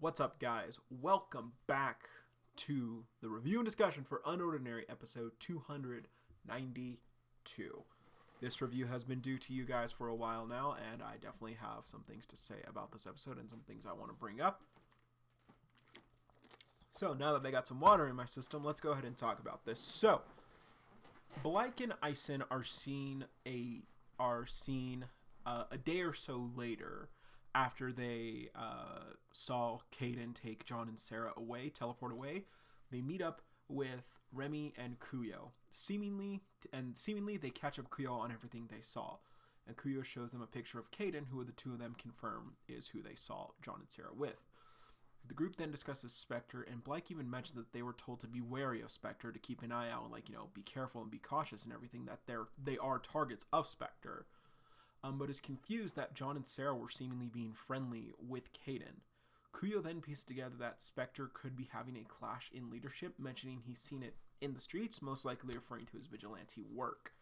What's up, guys? Welcome back to the review and discussion for UnOrdinary episode 292. This review has been due to you guys for a while now, and I definitely have some things to say about this episode and some things I want to bring up. So now that I got some water in my system, let's go ahead and talk about this. So, Blake and Ison are seen a day or so later after they saw Caden take John and Sarah away, teleport away. They meet up with Remy and Kuyo. Seemingly they catch up Kuyo on everything they saw. And Kuyo shows them a picture of Caden, who the two of them confirm is who they saw John and Sarah with. The group then discusses Spectre, and Blake even mentioned that they were told to be wary of Spectre, to keep an eye out and be careful and be cautious and everything, that they are targets of Spectre. But is confused that John and Sarah were seemingly being friendly with Caden. Kuyo then pieced together that Spectre could be having a clash in leadership, mentioning he's seen it in the streets, most likely referring to his vigilante work.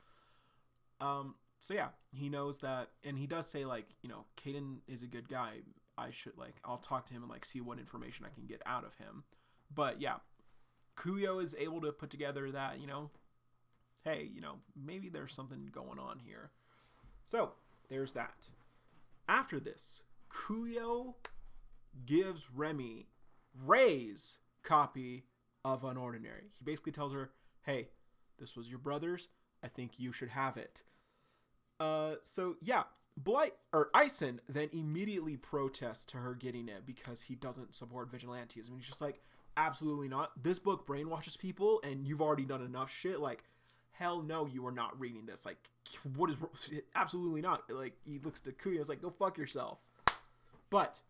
So yeah, he knows that, and he does say, Caden is a good guy. I'll talk to him and see what information I can get out of him. But yeah, Kuyo is able to put together that, hey, maybe there's something going on here. So, there's that. After this, Kuyo gives Remy Ray's copy of UnOrdinary. He basically tells her, hey, this was your brother's. I think you should have it. So yeah, Ison then immediately protests to her getting it because he doesn't support vigilantism. He's just like, absolutely not. This book brainwashes people and you've already done enough shit. Hell no, you are not reading this. What is... Absolutely not. He looks to Kuyo and is like, go fuck yourself. But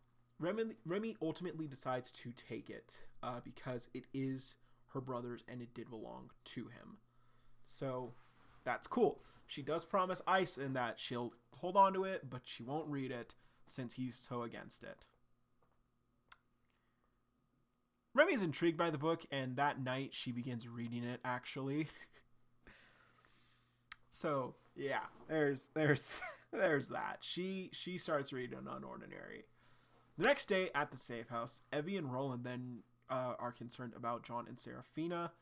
Remy ultimately decides to take it because it is her brother's and it did belong to him. So, that's cool. She does promise Ison that she'll hold on to it, but she won't read it since he's so against it. Remy is intrigued by the book, and that night she begins reading it, actually. So yeah, there's that. She starts reading UnOrdinary. The next day at the safe house, Evie and Roland then are concerned about John and Serafina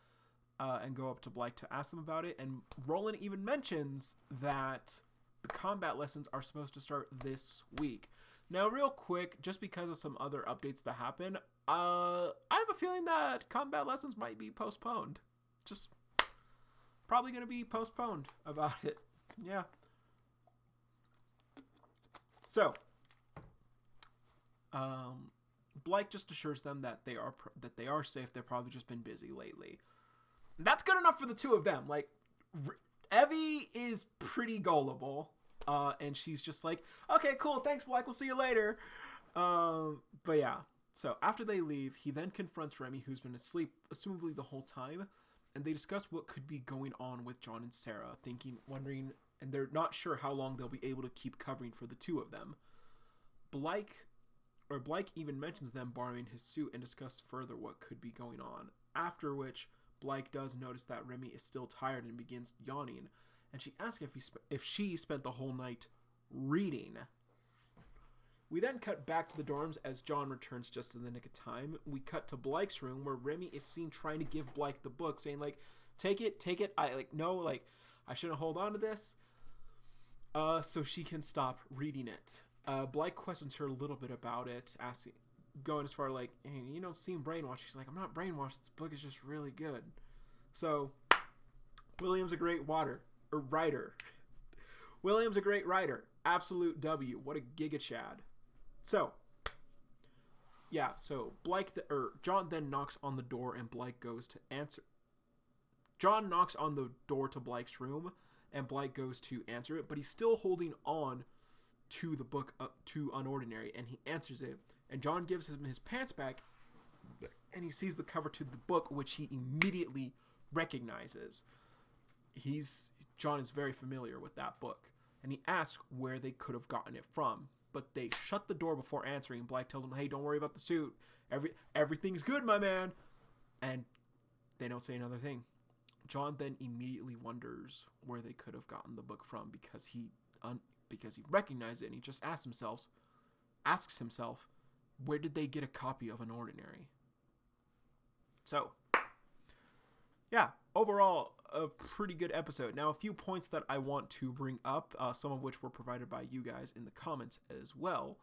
and go up to Blake to ask them about it. And Roland even mentions that the combat lessons are supposed to start this week. Now, real quick, just because of some other updates that happen, I have a feeling that combat lessons might be postponed. Just probably going to be postponed about it. Yeah. So, Blake just assures them that they are safe. They've probably just been busy lately. That's good enough for the two of them. Evie is pretty gullible, and she's just like, okay, cool, thanks, Blake, we'll see you later. But yeah, so after they leave, he then confronts Remy, who's been asleep, assumably the whole time, and they discuss what could be going on with John and Sarah, wondering, and they're not sure how long they'll be able to keep covering for the two of them. Blake even mentions them borrowing his suit and discuss further what could be going on, after which Blake does notice that Remy is still tired and begins yawning, and she asks if she spent the whole night reading. We then cut back to the dorms as John returns just in the nick of time. We cut to Blake's room where Remy is seen trying to give Blake the book, saying take it. I shouldn't hold on to this. So she can stop reading it. Blake questions her a little bit about it, going as far hey, you don't seem brainwashed. She's like, I'm not brainwashed. This book is just really good. So, William's a great writer. William's a great writer. Absolute W. What a giga chad. So, yeah, so John then knocks on the door and Blake goes to answer. John knocks on the door to Blake's room and Blake goes to answer it, but he's still holding on to the book, to UnOrdinary, and he answers it. And John gives him his pants back, and he sees the cover to the book, which he immediately recognizes. John is very familiar with that book, and he asks where they could have gotten it from. But they shut the door before answering. Blake tells him, hey, don't worry about the suit. Everything's good, my man. And they don't say another thing. John then immediately wonders where they could have gotten the book from because he recognized it, and he just asks himself, where did they get a copy of UnOrdinary? So, yeah, overall, a pretty good episode. Now, a few points that I want to bring up, some of which were provided by you guys in the comments as well.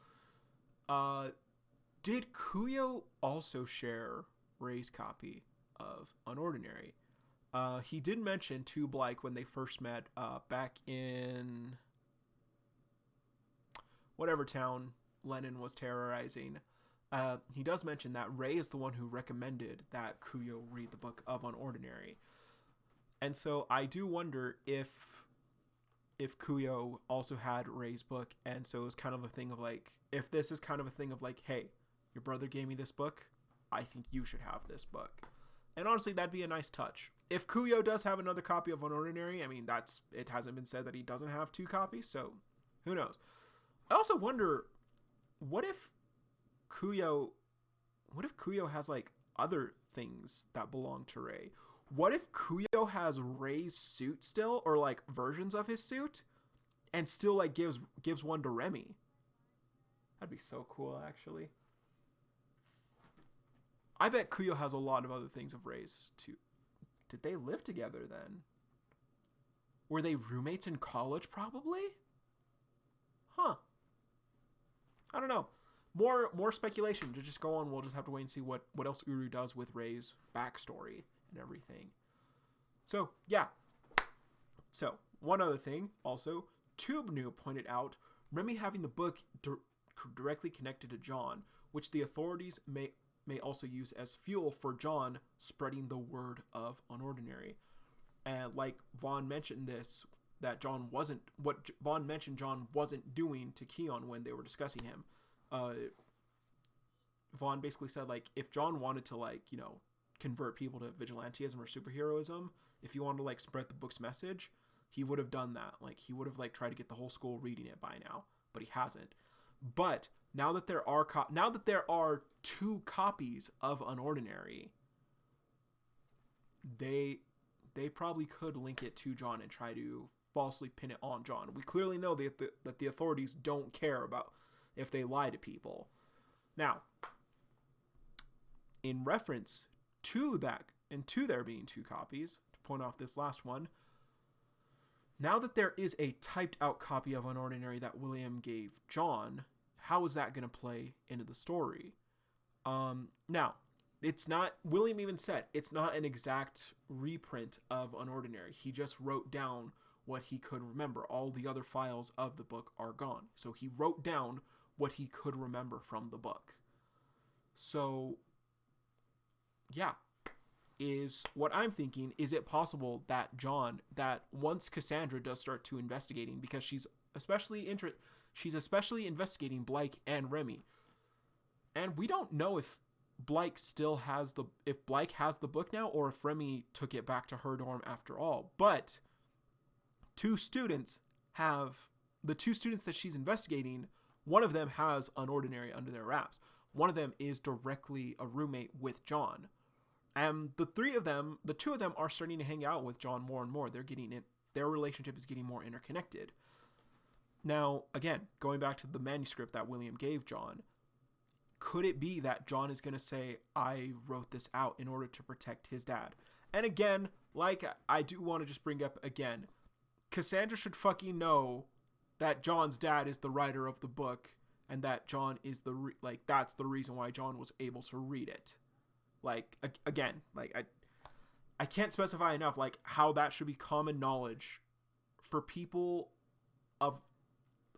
Did Kuyo also share Ray's copy of UnOrdinary? He did mention to Blake when they first met back in whatever town Lennon was terrorizing. He does mention that Ray is the one who recommended that Kuyo read the book of UnOrdinary. And so I do wonder if Kuyo also had Ray's book, and so it was kind of a thing of like, if this is kind of a thing of like, hey, your brother gave me this book, I think you should have this book. And honestly, that'd be a nice touch. If Kuyo does have another copy of UnOrdinary, I mean, it hasn't been said that he doesn't have 2 copies, so who knows? I also wonder, what if Kuyo has like other things that belong to Ray? What if Kuyo has Ray's suit still, or like versions of his suit, and still like gives one to Remy? That'd be so cool, actually. I bet Kuyo has a lot of other things of Ray's too. Did they live together then? Were they roommates in college, probably? Huh. I don't know. More speculation to just go on. We'll just have to wait and see what else Uru does with Ray's backstory and everything. So, yeah. So, one other thing, also, TubeNoo pointed out Remy having the book directly connected to John, which the authorities may also use as fuel for John spreading the word of UnOrdinary. And like Vaughn mentioned this, that John wasn't doing to Keon when they were discussing him. Vaughn basically said, like, if John wanted to, like, you know, convert people to vigilantism or superheroism, if he wanted to, like, spread the book's message, he would have done that. Like, he would have, like, tried to get the whole school reading it by now, but he hasn't. But now that there are 2 copies of UnOrdinary, they probably could link it to John and try to falsely pin it on John. We clearly know that the authorities don't care about if they lie to people. Now, in reference to that, and to there being 2 copies, to point off this last one, now that there is a typed out copy of UnOrdinary that William gave John, how is that going to play into the story? Now, it's not, William even said, it's not an exact reprint of UnOrdinary. He just wrote down what he could remember. All the other files of the book are gone. So he wrote down what he could remember from the book. So, yeah, is what I'm thinking, is it possible that that once Cassandra does start to investigating, because she's especially investigating Blake and Remy, and we don't know if Blake has the book now, or if Remy took it back to her dorm after all. But the 2 students that she's investigating, one of them has UnOrdinary under their wraps. One of them is directly a roommate with John. And the 2 of them are starting to hang out with John more and more. Their relationship is getting more interconnected. Now, again, going back to the manuscript that William gave John, could it be that John is going to say, I wrote this out in order to protect his dad? And again, like I do want to just bring up again, Cassandra should fucking know that John's dad is the writer of the book, and that John is that's the reason why John was able to read it. Like, again, like I can't specify enough, like, how that should be common knowledge for people of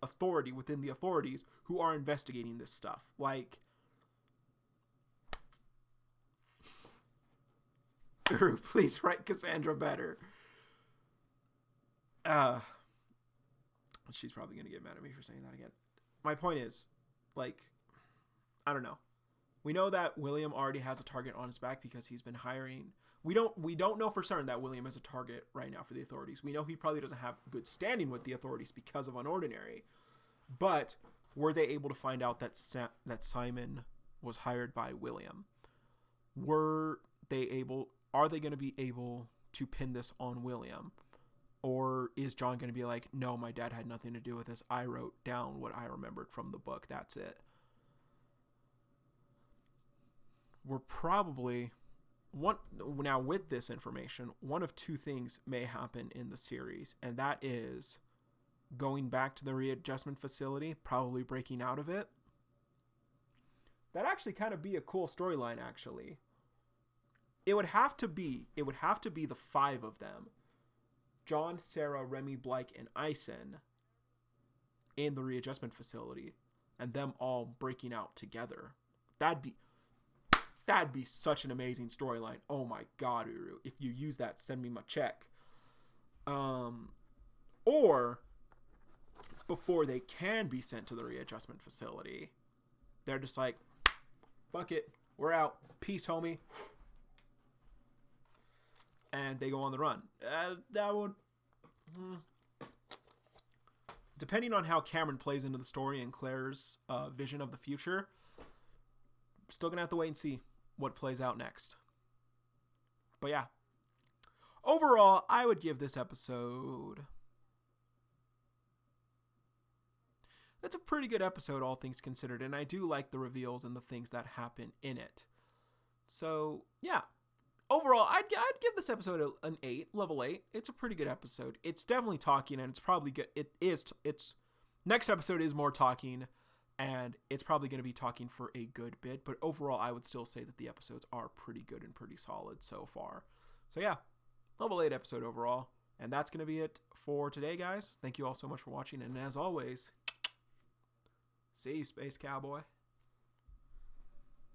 authority within the authorities who are investigating this stuff. Like, please write Cassandra better. She's probably going to get mad at me for saying that again. My point is, like, I don't know. We know that William already has a target on his back because he's been hiring. We don't know for certain that William is a target right now for the authorities. We know he probably doesn't have good standing with the authorities because of UnOrdinary. But were they able to find out that Simon was hired by William? Are they going to be able to pin this on William? Or is John going to be like, no, my dad had nothing to do with this. I wrote down what I remembered from the book. That's it. we're probably now with this information, one of two things may happen in the series, and that is going back to the readjustment facility, probably breaking out of it. That'd actually kind of be a cool storyline, actually. It would have to be the 5 of them. John, Sarah, Remy, Blake, and Ison in the readjustment facility, and them all breaking out together. That'd be such an amazing storyline. Oh my god, Uru. If you use that, send me my check. Or before they can be sent to the readjustment facility, they're just like, fuck it, we're out. Peace, homie. And they go on the run. That would... Depending on how Cameron plays into the story and Claire's vision of the future, still going to have to wait and see what plays out next. But yeah. Overall, I would give this episode... That's a pretty good episode, all things considered, and I do like the reveals and the things that happen in it. So, yeah. Overall, I'd give this episode an 8, level 8. It's a pretty good episode. It's definitely talking, and it's probably good. It's next episode is more talking, and it's probably going to be talking for a good bit. But overall, I would still say that the episodes are pretty good and pretty solid so far. So yeah, level 8 episode overall. And that's going to be it for today, guys. Thank you all so much for watching, and as always, see you, Space Cowboy.